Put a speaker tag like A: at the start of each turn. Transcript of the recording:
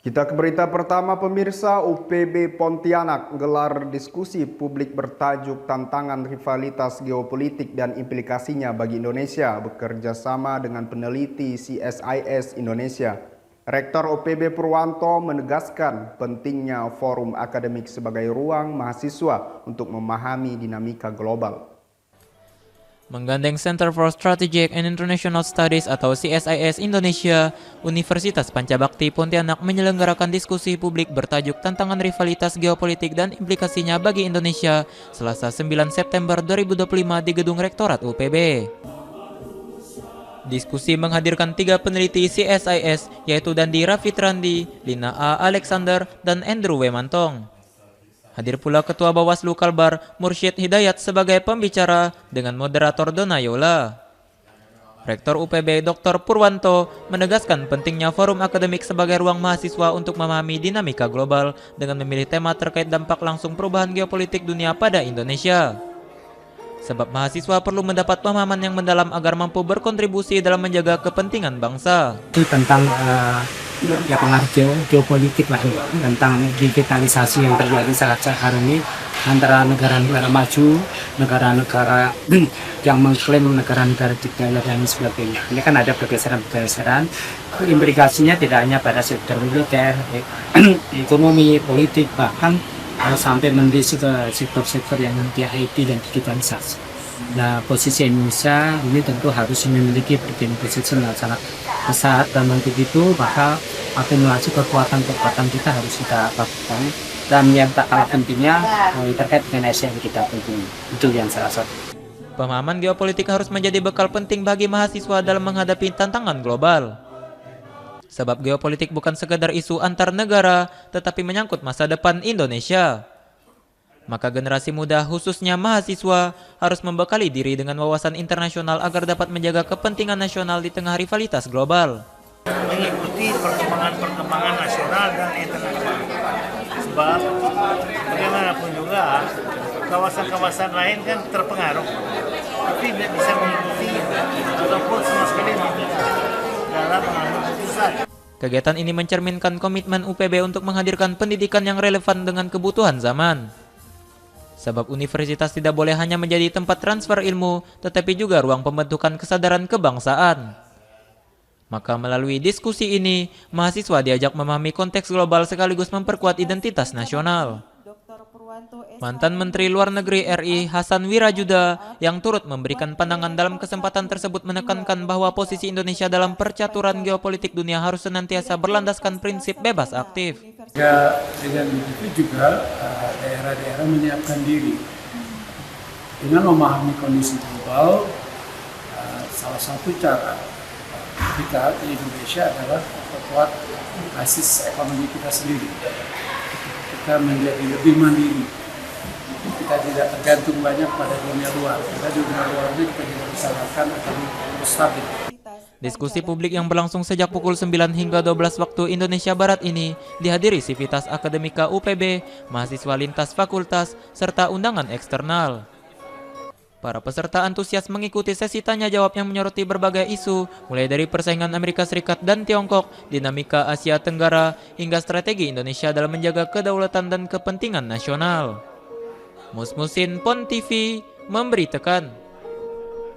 A: Kita ke berita pertama pemirsa, UPB Pontianak gelar diskusi publik bertajuk Tantangan Rivalitas Geopolitik dan Implikasinya bagi Indonesia bekerja sama dengan peneliti CSIS Indonesia. Rektor UPB Purwanto menegaskan pentingnya forum akademik sebagai ruang mahasiswa untuk memahami dinamika global.
B: Menggandeng Center for Strategic and International Studies atau CSIS Indonesia, Universitas Pancabakti Pontianak menyelenggarakan diskusi publik bertajuk Tantangan Rivalitas Geopolitik dan Implikasinya bagi Indonesia Selasa 9 September 2025 di Gedung Rektorat UPB. Diskusi menghadirkan 3 peneliti CSIS yaitu Dandi Rafitrandi, Lina A. Alexander, dan Andrew W. Mantong. Hadir pula Ketua Bawaslu Kalbar, Mursyid Hidayat sebagai pembicara dengan moderator Dona Yola. Rektor UPB Dr. Purwanto menegaskan pentingnya forum akademik sebagai ruang mahasiswa untuk memahami dinamika global dengan memilih tema terkait dampak langsung perubahan geopolitik dunia pada Indonesia. Sebab mahasiswa perlu mendapat pemahaman yang mendalam agar mampu berkontribusi dalam menjaga kepentingan bangsa.
C: Itu tentang ya pengaruh geopolitik lah, tentang digitalisasi yang terjadi saat hari ini antara negara-negara maju, negara-negara yang mengklaim negara-negara diktator dan sebagainya. Ini kan ada pergeseran-pergeseran, implikasinya tidak hanya pada sektor militer, ekonomi, politik, bahkan sampai mendesak ke sektor-sektor yang nanti IT dan digitalisasi. Nah, posisi Indonesia ini tentu harus memiliki bargaining position yang sangat besar, dan untuk itu maka akumulasi kekuatan kita harus kita lakukan. Dan yang tak kalah pentingnya terkait dengan Asia yang kita penting, itu yang salah satu.
B: Pemahaman geopolitik harus menjadi bekal penting bagi mahasiswa dalam menghadapi tantangan global. Sebab geopolitik bukan sekedar isu antar negara, tetapi menyangkut masa depan Indonesia. Maka generasi muda khususnya mahasiswa harus membekali diri dengan wawasan internasional agar dapat menjaga kepentingan nasional di tengah rivalitas global.
D: Mengikuti perkembangan nasional dan internasional. Sebab bagaimanapun juga kawasan-kawasan lain kan terpengaruh, tapi tidak bisa mengikuti ataupun sama sekali tidak dalam mengambil keputusan.
B: Kegiatan ini mencerminkan komitmen UPB untuk menghadirkan pendidikan yang relevan dengan kebutuhan zaman. Sebab universitas tidak boleh hanya menjadi tempat transfer ilmu, tetapi juga ruang pembentukan kesadaran kebangsaan. Maka melalui diskusi ini, mahasiswa diajak memahami konteks global sekaligus memperkuat identitas nasional. Mantan Menteri Luar Negeri RI Hasan Wirajuda yang turut memberikan pandangan dalam kesempatan tersebut menekankan bahwa posisi Indonesia dalam percaturan geopolitik dunia harus senantiasa berlandaskan prinsip bebas aktif.
E: Ya, dengan begitu juga daerah-daerah menyiapkan diri dengan memahami kondisi global. Salah satu cara kita di Indonesia adalah memperkuat basis ekonomi kita sendiri. Kita menjadi lebih mandiri. Kita tidak tergantung banyak pada dunia luar. Kita di dunia luar ini kita juga usahakan akan stabil.
B: Diskusi publik yang berlangsung sejak pukul 9 hingga 12 waktu Indonesia Barat ini dihadiri Sivitas Akademika UPB, mahasiswa lintas fakultas, serta undangan eksternal. Para peserta antusias mengikuti sesi tanya jawab yang menyoroti berbagai isu, mulai dari persaingan Amerika Serikat dan Tiongkok, dinamika Asia Tenggara, hingga strategi Indonesia dalam menjaga kedaulatan dan kepentingan nasional. Musmusin Pon TV memberitakan.